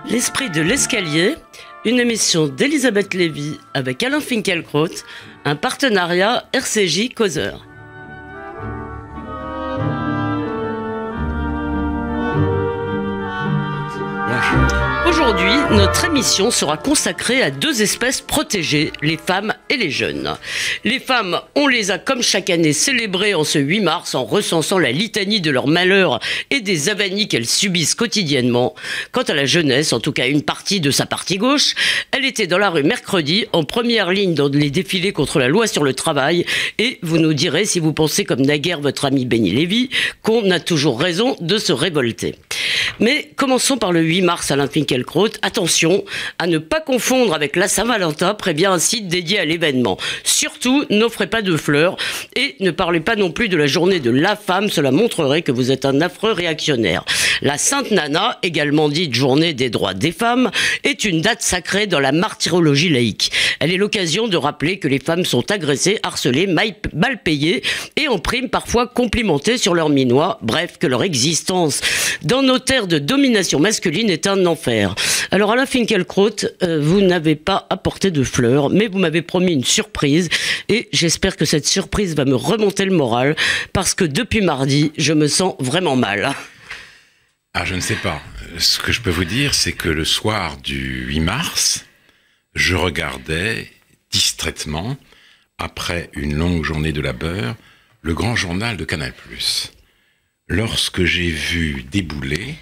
L'esprit de l'escalier, une émission d'Elisabeth Lévy avec Alain Finkielkraut, un partenariat RCJ Causeur. Aujourd'hui, notre émission sera consacrée à deux espèces protégées, les femmes et les jeunes. Les femmes, on les a comme chaque année célébrées en ce 8 mars en recensant la litanie de leurs malheurs et des avanies qu'elles subissent quotidiennement. Quant à la jeunesse, en tout cas une partie de sa partie gauche, elle était dans la rue mercredi, en première ligne dans les défilés contre la loi sur le travail. Et vous nous direz, si vous pensez comme naguère votre ami Benny Lévy, qu'on a toujours raison de se révolter. Mais commençons par le 8 mars, Alain Finkielkraut. Attention à ne pas confondre avec la Saint-Valentin, prévient un site dédié à l'événement. Surtout, n'offrez pas de fleurs et ne parlez pas non plus de la journée de la femme, cela montrerait que vous êtes un affreux réactionnaire. La Sainte Nana, également dite journée des droits des femmes, est une date sacrée dans la martyrologie laïque. Elle est l'occasion de rappeler que les femmes sont agressées, harcelées, mal payées et en prime parfois complimentées sur leur minois. Bref, que leur existence dans nos terres de domination masculine est un enfer. Alors Alain Finkielkraut, vous n'avez pas apporté de fleurs, mais vous m'avez promis une surprise et j'espère que cette surprise va me remonter le moral parce que depuis mardi, je me sens vraiment mal. Ah, je ne sais pas. Ce que je peux vous dire, c'est que le soir du 8 mars, je regardais distraitement, après une longue journée de labeur, le grand journal de Canal+. Lorsque j'ai vu débouler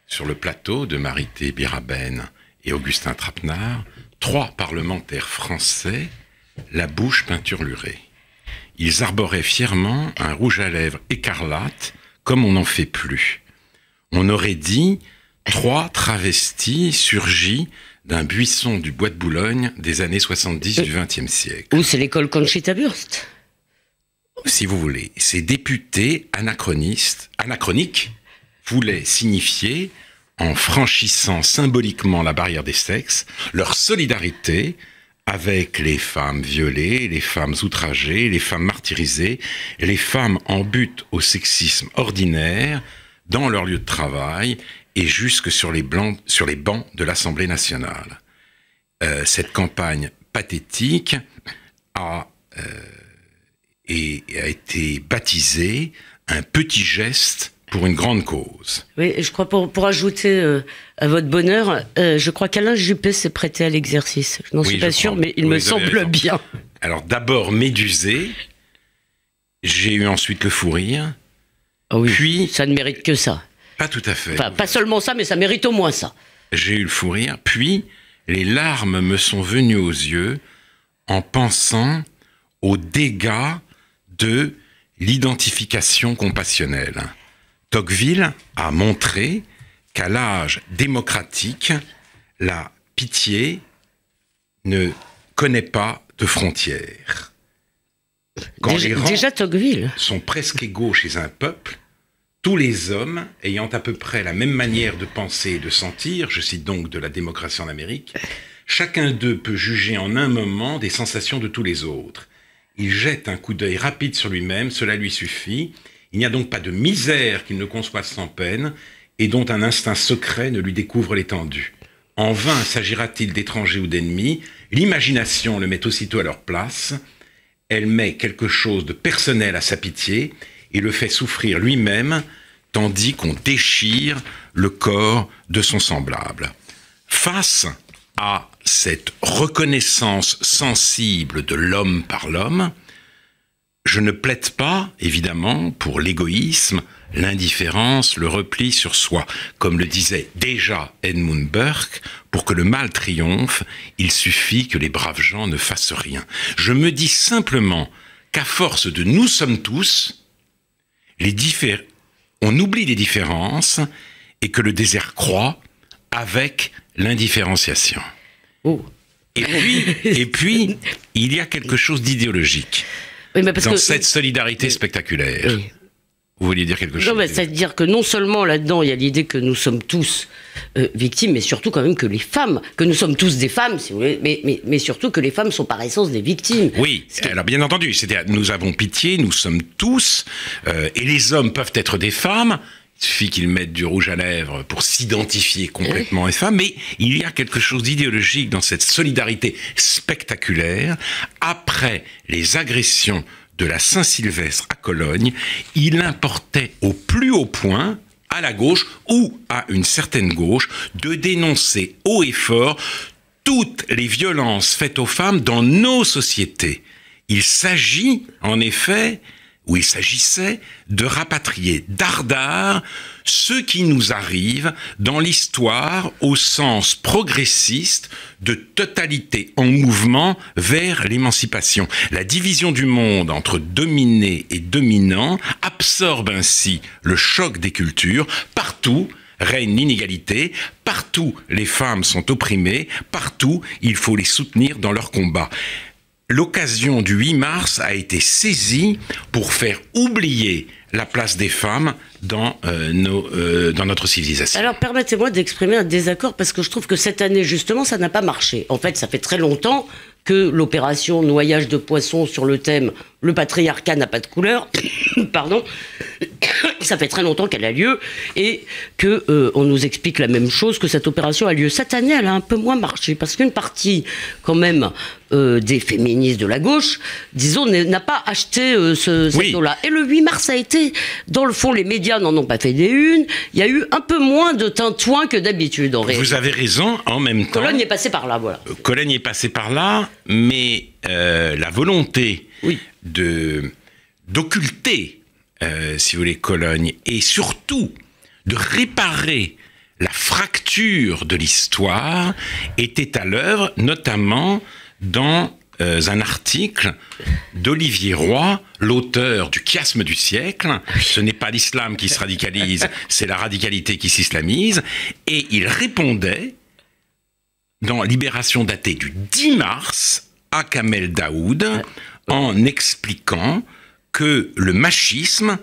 sur le plateau de Marité Biraben et Augustin Trapenard, 3 parlementaires français, la bouche peinturlurée. Ils arboraient fièrement un rouge à lèvres écarlate, comme on n'en fait plus. On aurait dit 3 travestis surgis d'un buisson du bois de Boulogne des années 70 du XXe siècle. Ou c'est l'école Conchita Wurst. Si vous voulez, ces députés anachroniques voulaient signifier, en franchissant symboliquement la barrière des sexes, leur solidarité avec les femmes violées, les femmes outragées, les femmes martyrisées, les femmes en butte au sexisme ordinaire, dans leur lieu de travail et jusque sur les bancs de l'Assemblée nationale. Cette campagne pathétique a été baptisée un petit geste pour une grande cause. Oui, je crois pour ajouter à votre bonheur, je crois qu'Alain Juppé s'est prêté à l'exercice. Je n'en suis pas sûr, mais il me semble bien. Alors d'abord médusé, j'ai eu ensuite le fou rire. Oh oui, puis ça ne mérite que ça. Pas tout à fait. Enfin, pas seulement ça, mais ça mérite au moins ça. J'ai eu le fou rire, puis les larmes me sont venues aux yeux en pensant aux dégâts de l'identification compassionnelle. Tocqueville a montré qu'à l'âge démocratique, la pitié ne connaît pas de frontières. Quand les rangs Tocqueville sont presque égaux chez un peuple, tous les hommes ayant à peu près la même manière de penser et de sentir, je cite donc de la démocratie en Amérique, chacun d'eux peut juger en un moment des sensations de tous les autres. Il jette un coup d'œil rapide sur lui-même, cela lui suffit. Il n'y a donc pas de misère qu'il ne conçoive sans peine et dont un instinct secret ne lui découvre l'étendue. En vain s'agira-t-il d'étrangers ou d'ennemis, l'imagination le met aussitôt à leur place. Elle met quelque chose de personnel à sa pitié et le fait souffrir lui-même, tandis qu'on déchire le corps de son semblable. Face à cette reconnaissance sensible de l'homme par l'homme, je ne plaide pas, évidemment, pour l'égoïsme, l'indifférence, le repli sur soi. Comme le disait déjà Edmund Burke, pour que le mal triomphe, il suffit que les braves gens ne fassent rien. Je me dis simplement qu'à force de nous sommes tous, on oublie les différences et que le désert croît avec l'indifférenciation. Oh. Et puis, il y a quelque chose d'idéologique dans cette solidarité spectaculaire. Oui. Vous vouliez dire quelque chose? Non, c'est-à-dire que non seulement là-dedans, il y a l'idée que nous sommes tous victimes, mais surtout quand même que les femmes, que nous sommes tous des femmes, si vous voulez, mais surtout que les femmes sont par essence des victimes. Oui, alors bien entendu, c'est-à-dire nous avons pitié, nous sommes tous, et les hommes peuvent être des femmes, Il suffit qu'ils mettent du rouge à lèvres pour s'identifier complètement aux femmes. Mais il y a quelque chose d'idéologique dans cette solidarité spectaculaire. Après les agressions de la Saint-Sylvestre à Cologne, il importait au plus haut point, à la gauche ou à une certaine gauche, de dénoncer haut et fort toutes les violences faites aux femmes dans nos sociétés. Il s'agit, en effet, où il s'agissait de rapatrier dardard ce qui nous arrive dans l'histoire au sens progressiste de totalité en mouvement vers l'émancipation. La division du monde entre dominés et dominants absorbe ainsi le choc des cultures. Partout règne l'inégalité, partout les femmes sont opprimées, partout il faut les soutenir dans leur combat. L'occasion du 8 mars a été saisie pour faire oublier la place des femmes dans notre civilisation. Alors permettez-moi d'exprimer un désaccord parce que je trouve que cette année justement ça n'a pas marché. En fait ça fait très longtemps que l'opération noyage de poissons sur le thème « Le patriarcat n'a pas de couleur », pardon, ça fait très longtemps qu'elle a lieu et qu'on nous explique la même chose, que cette opération a lieu. Cette année, elle a un peu moins marché parce qu'une partie quand même des féministes de la gauche, disons, n'a pas acheté cette eau-là. Et le 8 mars a été, dans le fond, les médias n'en ont pas fait des unes, il y a eu un peu moins de tintouin que d'habitude en réalité. Vous avez raison, en même temps... Cologne est passée par là, voilà. Cologne est passée par là, mais la volonté d'occulter, si vous voulez, Cologne, et surtout de réparer la fracture de l'histoire, était à l'œuvre, notamment dans un article d'Olivier Roy, l'auteur du chiasme du siècle. Ce n'est pas l'islam qui se radicalise, c'est la radicalité qui s'islamise. Et il répondait, dans Libération datée du 10 mars, à Kamel Daoud, en expliquant que le machisme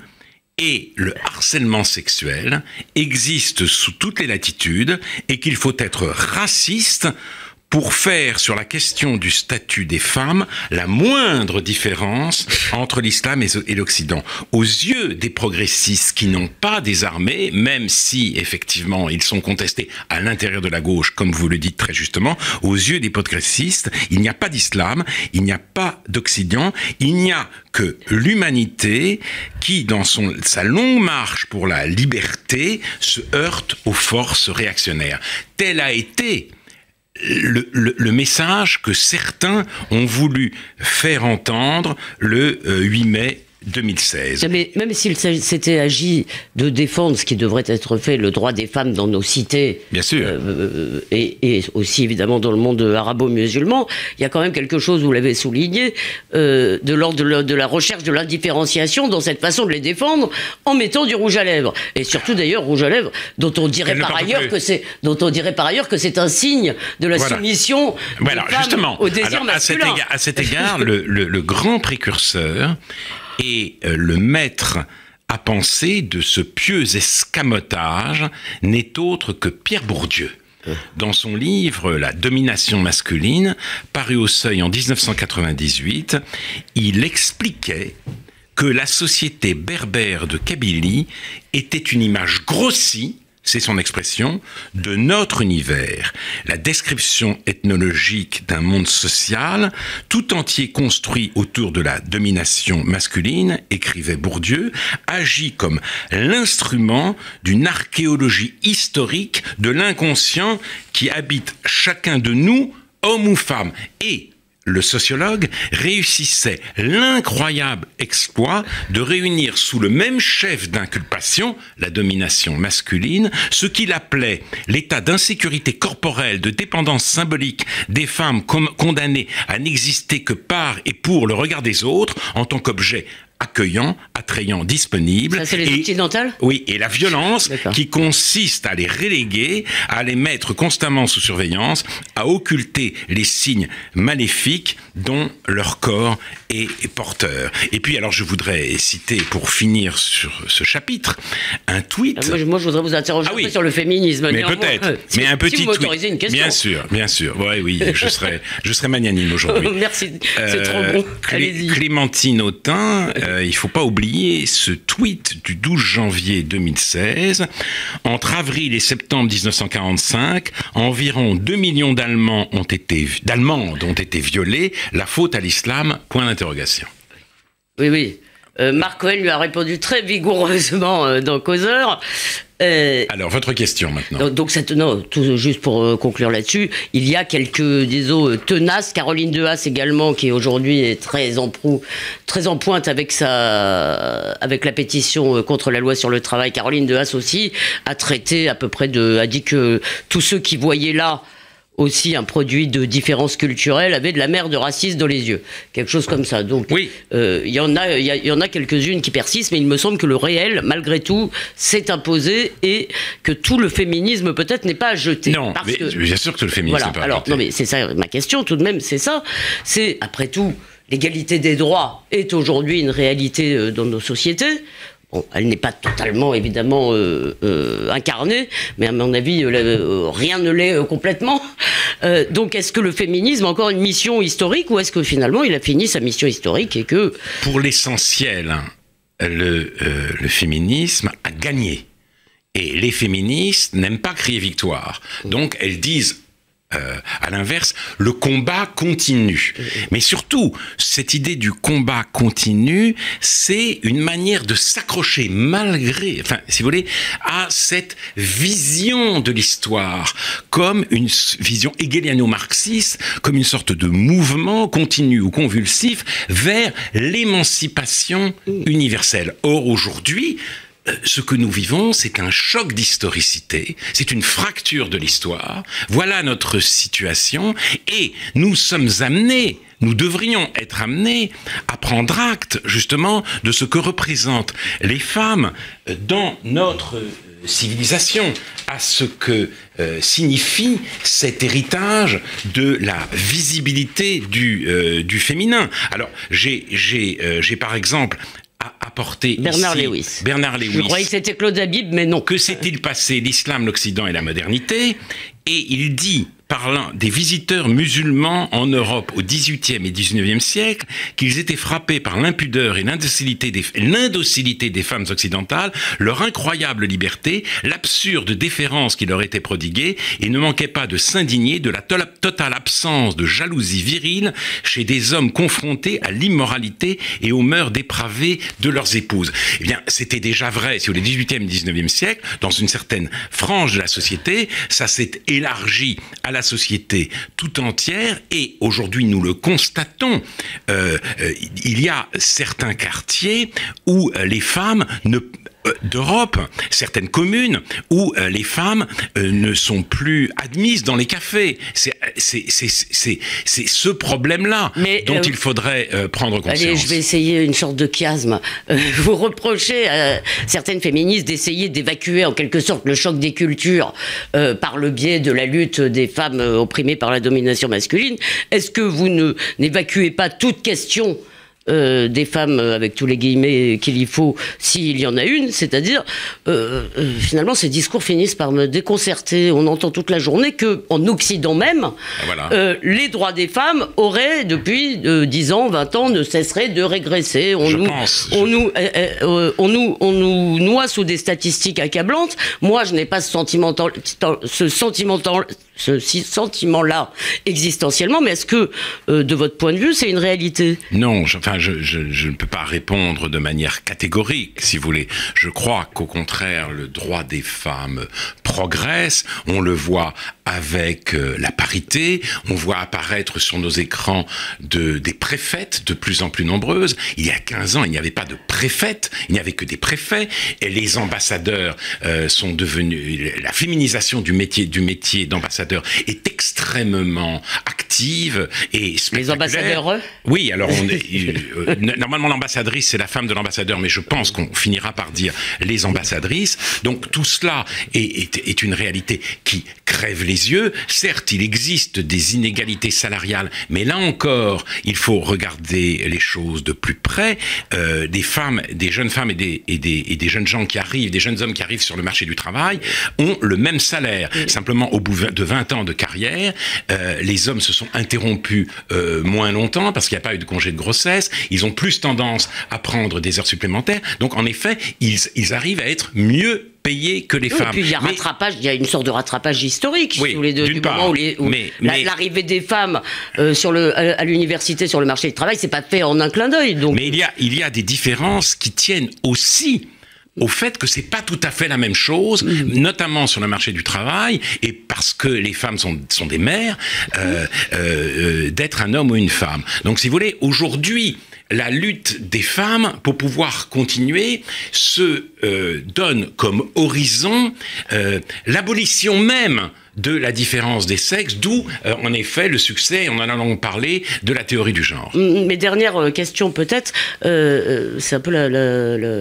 et le harcèlement sexuel existent sous toutes les latitudes et qu'il faut être raciste pour faire sur la question du statut des femmes la moindre différence entre l'islam et l'Occident. Aux yeux des progressistes qui n'ont pas désarmé, même si effectivement ils sont contestés à l'intérieur de la gauche, comme vous le dites très justement, aux yeux des progressistes, il n'y a pas d'islam, il n'y a pas d'Occident, il n'y a que l'humanité qui, dans sa longue marche pour la liberté, se heurte aux forces réactionnaires. Tel a été le message que certains ont voulu faire entendre le 8 mai 2016. Mais même s'il s'était agi de défendre ce qui devrait être fait, le droit des femmes dans nos cités, bien sûr, et aussi évidemment dans le monde arabo-musulman, il y a quand même quelque chose, vous l'avez souligné, de l'ordre de la recherche de l'indifférenciation dans cette façon de les défendre en mettant du rouge à lèvres. Et surtout d'ailleurs rouge à lèvres dont on dirait par ailleurs que c'est un signe de la soumission des femmes justement, au désir masculin. À cet égard, le grand précurseur et le maître à penser de ce pieux escamotage n'est autre que Pierre Bourdieu. Dans son livre « La domination masculine », paru au Seuil en 1998, il expliquait que la société berbère de Kabylie était une image grossie, c'est son expression, de notre univers. La description ethnologique d'un monde social, tout entier construit autour de la domination masculine, écrivait Bourdieu, agit comme l'instrument d'une archéologie historique de l'inconscient qui habite chacun de nous, homme ou femme. Et le sociologue réussissait l'incroyable exploit de réunir sous le même chef d'inculpation, la domination masculine, ce qu'il appelait l'état d'insécurité corporelle, de dépendance symbolique des femmes condamnées à n'exister que par et pour le regard des autres en tant qu'objet accueillant, attrayant, disponible. Ça, c'est les occidentales ? Oui, et la violence qui consiste à les reléguer, à les mettre constamment sous surveillance, à occulter les signes maléfiques dont leur corps est porteur. Et puis, alors, je voudrais citer, pour finir sur ce chapitre, un tweet. Moi, je voudrais vous interroger un peu sur le féminisme. Mais peut-être. Mais un petit si vous m'autorisez une question. Bien sûr. Oui, je serai magnanime aujourd'hui. Merci, c'est trop bon. Allez-y. Clémentine Autain, il ne faut pas oublier ce tweet du 12 janvier 2016. Entre avril et septembre 1945, environ 2 millions d'Allemandes ont été violées. La faute à l'islam, point d'interrogation. Oui. Marc Cohen lui a répondu très vigoureusement dans Causeur. Alors, votre question maintenant. Donc, tout juste pour conclure là-dessus, il y a quelques, disons, tenaces. Caroline Dehaas également, qui aujourd'hui est très en pointe avec la pétition contre la loi sur le travail. Caroline Dehaas aussi a traité a dit que tous ceux qui voyaient là aussi un produit de différence culturelle avait de la mer de racisme dans les yeux, quelque chose comme ça. Donc, oui. Il y en a quelques-unes qui persistent, mais il me semble que le réel, malgré tout, s'est imposé et que tout le féminisme peut-être n'est pas à jeter. Non, mais bien sûr que le féminisme n'est pas à jeter. Non, mais c'est ça ma question tout de même, c'est ça. C'est après tout, l'égalité des droits est aujourd'hui une réalité dans nos sociétés. Bon, elle n'est pas totalement, évidemment, incarnée, mais à mon avis, rien ne l'est complètement. Donc, est-ce que le féminisme a encore une mission historique, ou est-ce que finalement, il a fini sa mission historique et que... Pour l'essentiel, le féminisme a gagné. Et les féministes n'aiment pas crier victoire. Donc, elles disent... à l'inverse, le combat continue. Mais surtout, cette idée du combat continu, c'est une manière de s'accrocher si vous voulez, à cette vision de l'histoire, comme une vision hegeliano-marxiste, comme une sorte de mouvement continu ou convulsif vers l'émancipation universelle. Or, aujourd'hui, ce que nous vivons, c'est un choc d'historicité, c'est une fracture de l'histoire. Voilà notre situation et nous devrions être amenés à prendre acte, justement, de ce que représentent les femmes dans notre civilisation, à ce que signifie cet héritage de la visibilité du féminin. Alors, j'ai par exemple apporté Bernard ici Lewis. Bernard Lewis. Je croyais que c'était Claude Habib, mais non. Que s'est-il passé, l'islam, l'Occident et la modernité? Et il dit, parlant des visiteurs musulmans en Europe au XVIIIe et XIXe siècle, qu'ils étaient frappés par l'impudeur et l'indocilité des femmes occidentales, leur incroyable liberté, l'absurde déférence qui leur était prodiguée, et ne manquaient pas de s'indigner de la totale absence de jalousie virile chez des hommes confrontés à l'immoralité et aux mœurs dépravées de leurs épouses. Eh bien, c'était déjà vrai sur les XVIIIe et XIXe siècle, dans une certaine frange de la société. Ça s'est élargi à la société tout entière, et aujourd'hui nous le constatons, il y a certains quartiers où les femmes d'Europe, certaines communes où les femmes ne sont plus admises dans les cafés. C'est ce problème-là dont il faudrait prendre conscience. Allez, je vais essayer une sorte de chiasme. Vous reprochez à certaines féministes d'essayer d'évacuer en quelque sorte le choc des cultures par le biais de la lutte des femmes opprimées par la domination masculine. Est-ce que vous n'évacuez pas toute question des femmes, avec tous les guillemets qu'il y faut, s'il y en a une, c'est-à-dire finalement ces discours finissent par me déconcerter. On entend toute la journée qu'en Occident même, les droits des femmes auraient depuis 10 ans, 20 ans, ne cesseraient de régresser. On nous noie sous des statistiques accablantes. Moi, je n'ai pas ce sentiment-là existentiellement, mais est-ce que, de votre point de vue, c'est une réalité? Non, je ne peux pas répondre de manière catégorique, si vous voulez. Je crois qu'au contraire, le droit des femmes progresse. On le voit avec la parité. On voit apparaître sur nos écrans des préfètes de plus en plus nombreuses. Il y a 15 ans, il n'y avait pas de préfètes, il n'y avait que des préfets. Et les ambassadeurs sont devenus... La féminisation du métier d'ambassadeur est extrêmement active et spectaculaire. Les ambassadeurs, oui, alors normalement l'ambassadrice c'est la femme de l'ambassadeur, mais je pense qu'on finira par dire les ambassadrices. Donc tout cela est une réalité qui crève les les yeux. Certes, il existe des inégalités salariales, mais là encore, il faut regarder les choses de plus près. Des jeunes femmes et des jeunes gens qui arrivent, des jeunes hommes qui arrivent sur le marché du travail, ont le même salaire. Simplement, au bout de 20 ans de carrière, les hommes se sont interrompus moins longtemps parce qu'il n'y a pas eu de congé de grossesse. Ils ont plus tendance à prendre des heures supplémentaires. Donc, en effet, ils arrivent à être mieux payés que les femmes. Et puis il y a une sorte de rattrapage historique oui, du moment où l'arrivée des femmes à l'université sur le marché du travail, c'est pas fait en un clin d'œil. Donc. Mais il y a des différences qui tiennent aussi au fait que c'est pas tout à fait la même chose, notamment sur le marché du travail, et parce que les femmes sont des mères, d'être un homme ou une femme. Donc, si vous voulez, aujourd'hui, la lutte des femmes, pour pouvoir continuer, se donne comme horizon l'abolition même de la différence des sexes, d'où, en effet, le succès, on en a parlé, de la théorie du genre. Mes dernières questions, peut-être, c'est un peu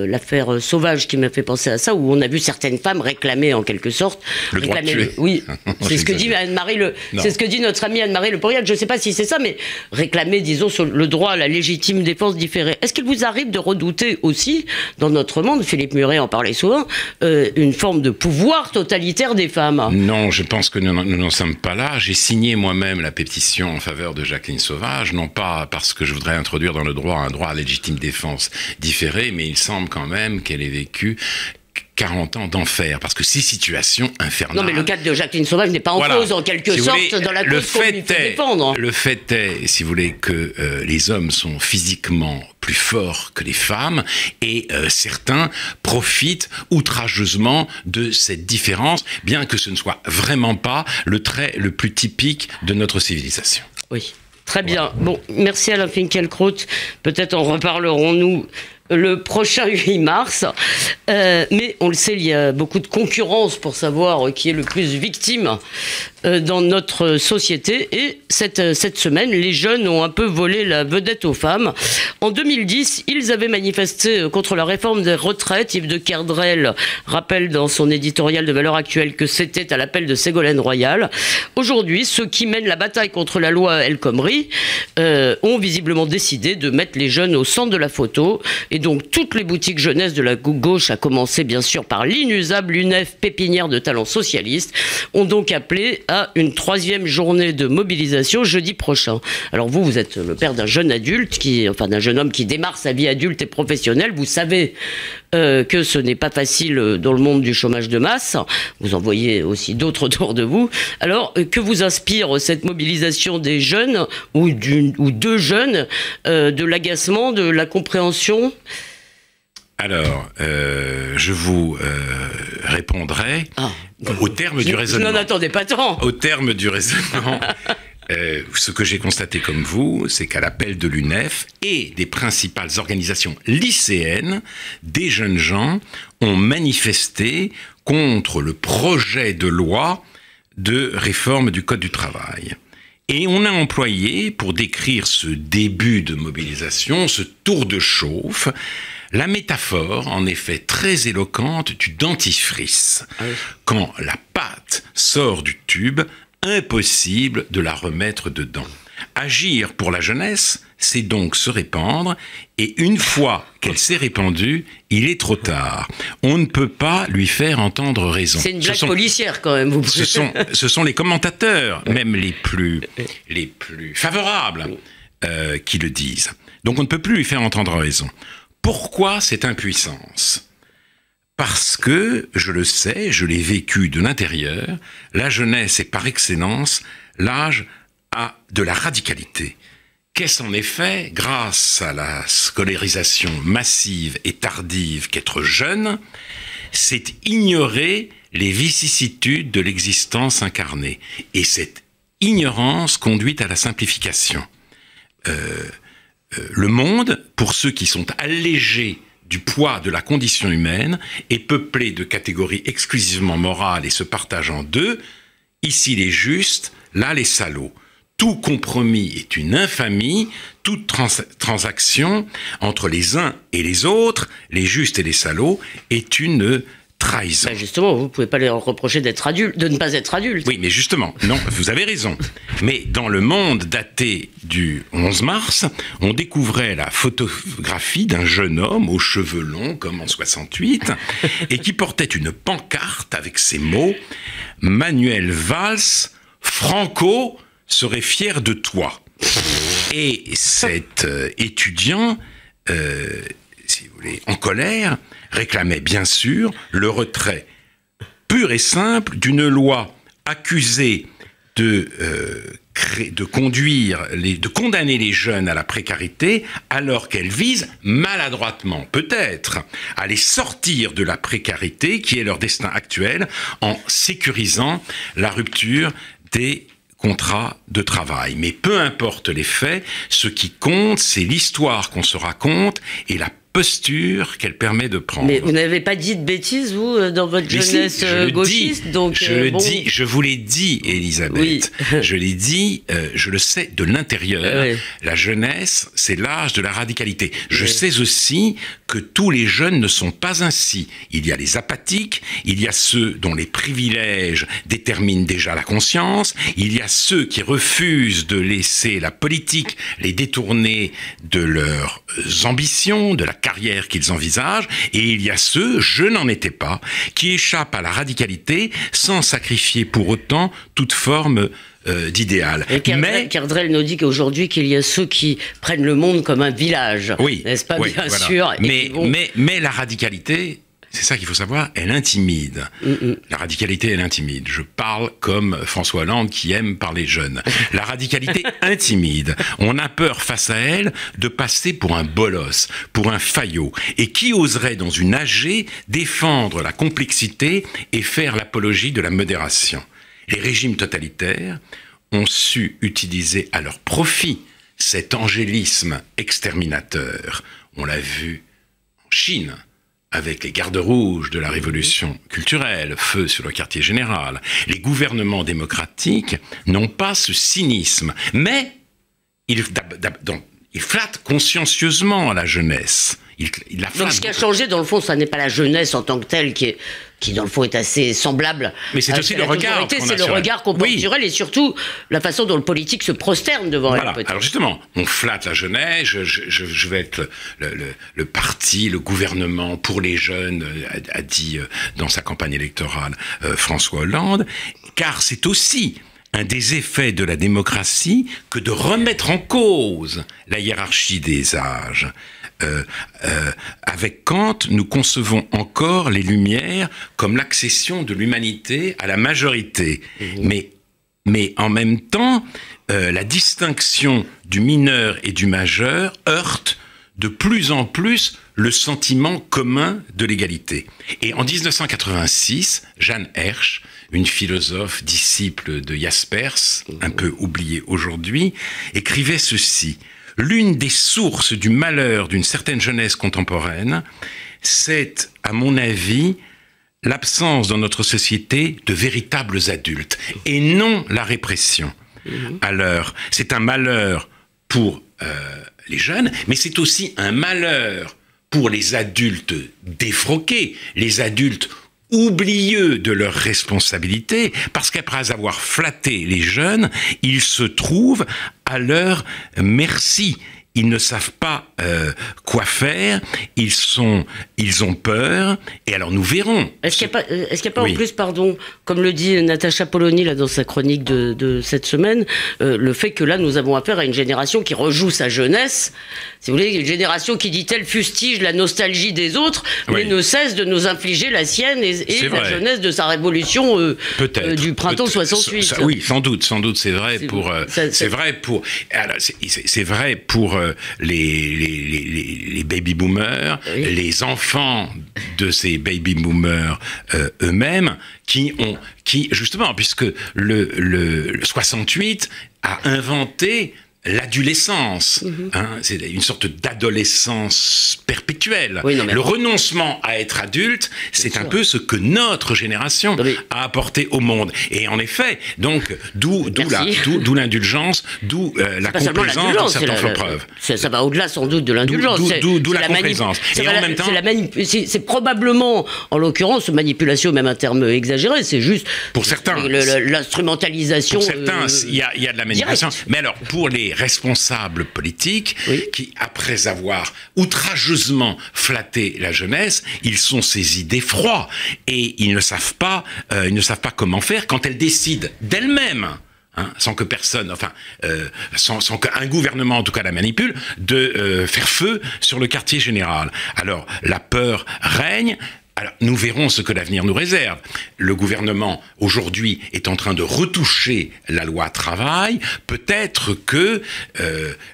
l'affaire Sauvage qui m'a fait penser à ça, où on a vu certaines femmes réclamer, en quelque sorte... Le droit de tuer. Oui, c'est ce que dit c'est ce que dit notre amie Anne-Marie Le Poiriat, je ne sais pas si c'est ça, mais réclamer, disons, sur le droit à la légitime défense différée. Est-ce qu'il vous arrive de redouter aussi, dans notre monde, Philippe Muret en parlait souvent, une forme de pouvoir totalitaire des femmes? Non, je pense que nous n'en sommes pas là. J'ai signé moi-même la pétition en faveur de Jacqueline Sauvage, non pas parce que je voudrais introduire dans le droit un droit à légitime défense différé, mais il semble quand même qu'elle ait vécu 40 ans d'enfer, parce que ces situations infernales... Non, mais le cas de Jacqueline Sauvage n'est pas en cause, en quelque sorte, dans la cause qu'on lui fait défendre. Le fait est, si vous voulez, que les hommes sont physiquement plus forts que les femmes, et certains profitent outrageusement de cette différence, bien que ce ne soit vraiment pas le trait le plus typique de notre civilisation. Oui, très bien. Bon, merci Alain Finkielkraut. Peut-être en reparlerons-nous le prochain 8 mars. Mais on le sait, il y a beaucoup de concurrence pour savoir qui est le plus victime dans notre société. Et cette semaine, les jeunes ont un peu volé la vedette aux femmes. En 2010, ils avaient manifesté contre la réforme des retraites. Yves de Kerdrel rappelle dans son éditorial de Valeurs Actuelles que c'était à l'appel de Ségolène Royal. Aujourd'hui, ceux qui mènent la bataille contre la loi El Khomri ont visiblement décidé de mettre les jeunes au centre de la photo. Et donc, toutes les boutiques jeunesse de la gauche, à commencer bien sûr par l'inusable UNEF, pépinière de talents socialistes, ont donc appelé à une 3e journée de mobilisation jeudi prochain. Alors vous êtes le père d'un jeune adulte, d'un jeune homme qui démarre sa vie adulte et professionnelle. Vous savez que ce n'est pas facile dans le monde du chômage de masse. Vous en voyez aussi d'autres autour de vous. Alors, que vous inspire cette mobilisation des jeunes ou de jeunes, de l'agacement, de la compréhension ? Alors, je vous répondrai au terme du raisonnement. Je n'en attendais pas tant. Au terme du raisonnement, ce que j'ai constaté comme vous, c'est qu'à l'appel de l'UNEF et des principales organisations lycéennes, des jeunes gens ont manifesté contre le projet de loi de réforme du Code du travail. Et on a employé, pour décrire ce début de mobilisation, ce tour de chauffe, la métaphore, en effet très éloquente, du dentifrice. Ah oui. Quand la pâte sort du tube, impossible de la remettre dedans. Agir pour la jeunesse, c'est donc se répandre, et une fois qu'elle s'est répandue, il est trop tard. On ne peut pas lui faire entendre raison. C'est une blague policière quand même. Ce sont les commentateurs, même les plus favorables, qui le disent. Donc on ne peut plus lui faire entendre raison. Pourquoi cette impuissance ? Parce que, je le sais, je l'ai vécu de l'intérieur, la jeunesse est par excellence l'âge de la radicalité. Qu'est-ce en effet, grâce à la scolarisation massive et tardive qu'être jeune, c'est ignorer les vicissitudes de l'existence incarnée. Et cette ignorance conduit à la simplification. Le monde, pour ceux qui sont allégés du poids de la condition humaine, est peuplé de catégories exclusivement morales et se partage en deux. Ici les justes, là les salauds. Tout compromis est une infamie, toute transaction entre les uns et les autres, les justes et les salauds, est une trahison. Ben justement, vous ne pouvez pas leur reprocher d'être adulte, de ne pas être adulte. Oui, mais justement, non, vous avez raison. Mais dans le Monde daté du 11 mars, on découvrait la photographie d'un jeune homme aux cheveux longs, comme en 68, et qui portait une pancarte avec ces mots « Manuel Valls, Franco serait fier de toi ». Et cet étudiant, si vous voulez, en colère, réclamait bien sûr le retrait pur et simple d'une loi accusée de condamner les jeunes à la précarité, alors qu'elle vise maladroitement, peut-être, à les sortir de la précarité qui est leur destin actuel, en sécurisant la rupture des contrat de travail. Mais peu importe les faits, ce qui compte, c'est l'histoire qu'on se raconte et la posture qu'elle permet de prendre. Mais vous n'avez pas dit de bêtises, vous, dans votre jeunesse gauchiste, donc je vous l'ai dit, Elisabeth. Oui. Je l'ai dit, je le sais de l'intérieur. Oui. La jeunesse, c'est l'âge de la radicalité. Je sais aussi que tous les jeunes ne sont pas ainsi. Il y a les apathiques, il y a ceux dont les privilèges déterminent déjà la conscience, il y a ceux qui refusent de laisser la politique les détourner de leurs ambitions, de la carrière qu'ils envisagent, et il y a ceux, je n'en étais pas, qui échappent à la radicalité sans sacrifier pour autant toute forme d'idéal. Mais Kerdrel nous dit qu'aujourd'hui qu'il y a ceux qui prennent le monde comme un village, oui, n'est-ce pas, oui, bien voilà. sûr. Mais la radicalité, c'est ça qu'il faut savoir, elle intimide. La radicalité, elle intimide. Je parle comme François Hollande qui aime parler jeune. La radicalité intimide. On a peur face à elle de passer pour un bolos, pour un faillot. Et qui oserait, dans une AG, défendre la complexité et faire l'apologie de la modération? Les régimes totalitaires ont su utiliser à leur profit cet angélisme exterminateur. On l'a vu en Chine, avec les gardes rouges de la révolution culturelle, feu sur le quartier général. Les gouvernements démocratiques n'ont pas ce cynisme, mais ils flattent consciencieusement la jeunesse. Il la flatte. Donc ce qui a changé, dans le fond, ça n'est pas la jeunesse en tant que telle qui dans le fond est assez semblable. Mais c'est aussi le regard. C'est le regard qu'on porte sur elle, et surtout la façon dont le politique se prosterne devant elle. Peut-être. Alors justement, on flatte la jeunesse. Je vais être le parti, le gouvernement pour les jeunes, a dit dans sa campagne électorale François Hollande, car c'est aussi un des effets de la démocratie que de remettre en cause la hiérarchie des âges. Avec Kant, nous concevons encore les Lumières comme l'accession de l'humanité à la majorité. Mais en même temps, la distinction du mineur et du majeur heurte de plus en plus le sentiment commun de l'égalité. Et en 1986, Jeanne Hersch, une philosophe disciple de Jaspers, un peu oubliée aujourd'hui, écrivait ceci: « L'une des sources du malheur d'une certaine jeunesse contemporaine, c'est, à mon avis, l'absence dans notre société de véritables adultes, et non la répression. Alors, c'est un malheur pour les jeunes, mais c'est aussi un malheur pour les adultes défroqués, les adultes oublieux de leurs responsabilités, parce qu'après avoir flatté les jeunes, ils se trouvent à leur merci. Ils ne savent pas quoi faire, ils ont peur, et alors nous verrons. Est-ce qu'il n'y a pas en plus, pardon, comme le dit Natacha Polony là, dans sa chronique de cette semaine, le fait que là nous avons affaire à une génération qui rejoue sa jeunesse, si vous voulez, une génération qui, dit-elle, fustige la nostalgie des autres, mais ne cesse de nous infliger la sienne et la jeunesse de sa révolution du printemps 68. Oui, sans doute, c'est vrai c'est vrai pour les baby boomers, les enfants de ces baby boomers eux-mêmes, qui justement, puisque le 68 a inventé l'adolescence, c'est une sorte d'adolescence perpétuelle. Oui, non, mais le renoncement à être adulte, c'est un peu ce que notre génération a apporté au monde. Et en effet, donc, d'où l'indulgence, d'où la complaisance dans certaines preuves. Ça va au-delà sans doute de l'indulgence. D'où la complaisance. Et en même temps, c'est probablement, en l'occurrence, manipulation, même un terme exagéré. C'est juste pour certains l'instrumentalisation. Pour certains, il y a de la manipulation. Direct. Mais alors, pour les responsables politiques, qui, après avoir outrageusement flatté la jeunesse, ils sont saisis d'effroi et ils ne savent pas comment faire quand elle décide d'elle-même. Sans que personne, sans qu'un gouvernement en tout cas la manipule, de faire feu sur le quartier général. Alors, la peur règne. Alors, nous verrons ce que l'avenir nous réserve. Le gouvernement, aujourd'hui, est en train de retoucher la loi travail. Peut-être que,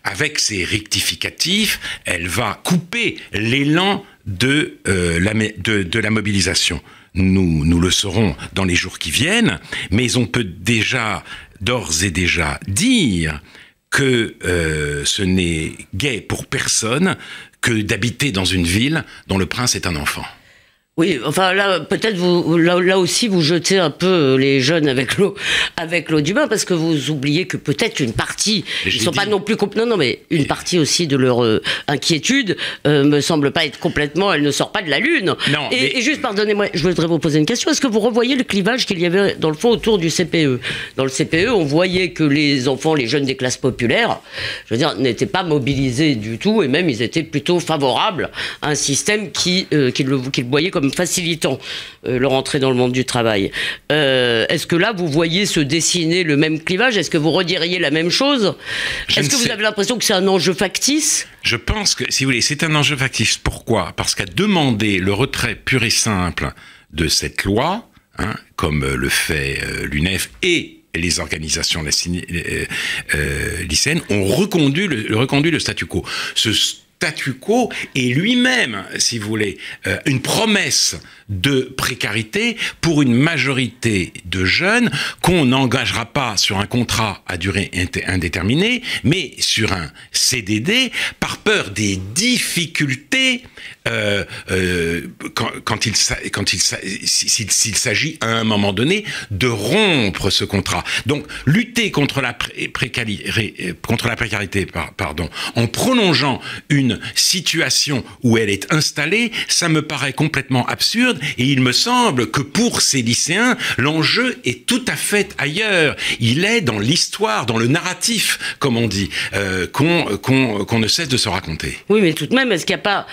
avec ses rectificatifs, elle va couper l'élan de la mobilisation. Nous le saurons dans les jours qui viennent, mais on peut d'ores et déjà dire que ce n'est gai pour personne que d'habiter dans une ville dont le prince est un enfant. Oui, enfin là, peut-être là aussi vous jetez un peu les jeunes avec l'eau du bain, parce que vous oubliez que peut-être une partie, ils sont pas non plus mais une partie aussi de leur inquiétude me semble pas être complètement, elle ne sort pas de la lune. Non, et juste pardonnez-moi, je voudrais vous poser une question. Est-ce que vous revoyez le clivage qu'il y avait dans le fond autour du CPE? Dans le CPE, on voyait que les enfants, les jeunes des classes populaires, je veux dire, n'étaient pas mobilisés du tout, et même ils étaient plutôt favorables à un système qu'ils voyaient comme facilitant leur entrée dans le monde du travail. Est-ce que là, vous voyez se dessiner le même clivage? Est-ce que vous rediriez la même chose? Est-ce que vous avez l'impression que c'est un enjeu factice? Je pense que, si vous voulez, c'est un enjeu factice. Pourquoi? Parce qu'à demander le retrait pur et simple de cette loi, comme le fait l'UNEF et les organisations lycéennes, ont reconduit le statu quo. Ce statu quo est lui-même, si vous voulez, une promesse de précarité pour une majorité de jeunes qu'on n'engagera pas sur un contrat à durée indéterminée, mais sur un CDD par peur des difficultés s'il s'agit à un moment donné de rompre ce contrat. Donc, lutter contre la précarité, en prolongeant une situation où elle est installée, ça me paraît complètement absurde, et il me semble que pour ces lycéens, l'enjeu est tout à fait ailleurs. Il est dans l'histoire, dans le narratif, comme on dit, qu'on ne cesse de se raconter. Oui, mais tout de même, est-ce qu'il n'y a pas,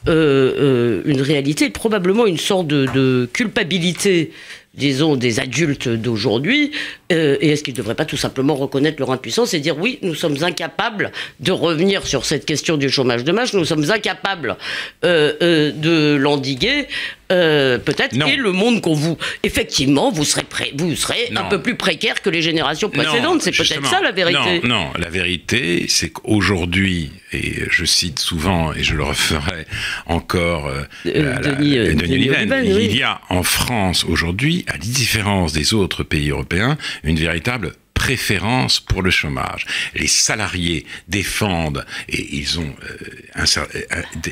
une réalité, probablement une sorte de culpabilité, disons, des adultes d'aujourd'hui, et est-ce qu'ils ne devraient pas tout simplement reconnaître leur impuissance et dire oui, nous sommes incapables de revenir sur cette question du chômage de masse, nous sommes incapables de l'endiguer, peut-être, et le monde qu'on vous... Effectivement, vous serez un peu plus précaire que les générations précédentes, c'est peut-être ça la vérité. Non, la vérité, c'est qu'aujourd'hui, et je cite souvent, et je le referai encore, Denis Liven, il y a en France aujourd'hui, à la différence des autres pays européens, une véritable préférence pour le chômage. Les salariés défendent, et ils ont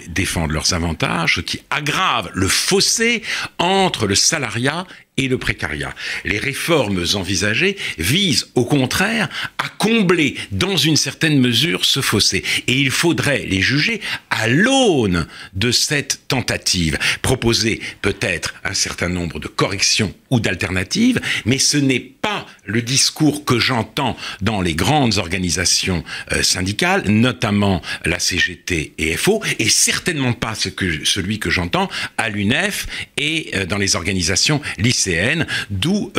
défendent leurs avantages, ce qui aggrave le fossé entre le salariat et le précariat. Les réformes envisagées visent au contraire à combler dans une certaine mesure ce fossé. Et il faudrait les juger à l'aune de cette tentative. Proposer peut-être un certain nombre de corrections ou d'alternatives, mais ce n'est pas le discours que j'entends dans les grandes organisations syndicales, notamment la CGT et FO, et certainement pas celui que j'entends à l'UNEF et dans les organisations lycéennes, d'où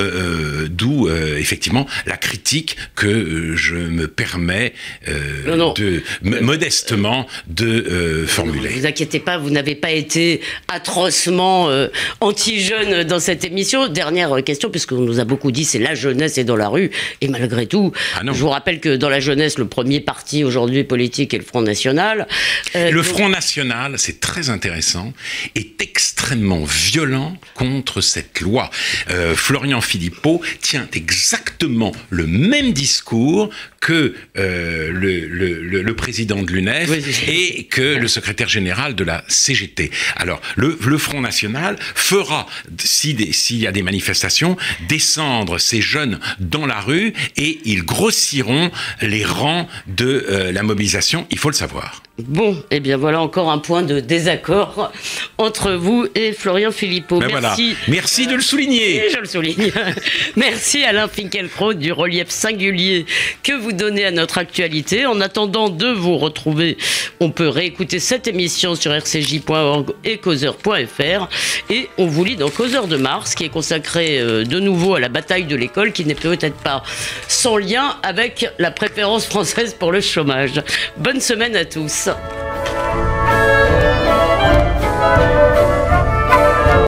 effectivement la critique que je me permets modestement de formuler. Ne vous inquiétez pas, vous n'avez pas été atrocement anti-jeune dans cette émission. Dernière question, puisqu'on nous a beaucoup dit c'est la jeunesse est dans la rue, et malgré tout, je vous rappelle que dans la jeunesse, le premier parti aujourd'hui politique est le Front National. Le Front National, c'est très intéressant, est extrêmement violent contre cette loi. Florian Philippot tient exactement le même discours que le président de l'UNEF et que le secrétaire général de la CGT. Alors, le Front National fera, s'il y a des manifestations, descendre ces jeunes dans la rue et ils grossiront les rangs de la mobilisation, il faut le savoir. Bon, eh bien voilà encore un point de désaccord entre vous et Florian Philippot. Ben merci. Voilà. Merci de le souligner. Je le souligne. Merci Alain Finkielkraut du relief singulier que vous donnez à notre actualité. En attendant de vous retrouver, on peut réécouter cette émission sur rcj.org et causeur.fr. Et on vous lit dans Causeur de Mars, qui est consacré de nouveau à la bataille de l'école, qui n'est peut-être pas sans lien avec la préférence française pour le chômage. Bonne semaine à tous.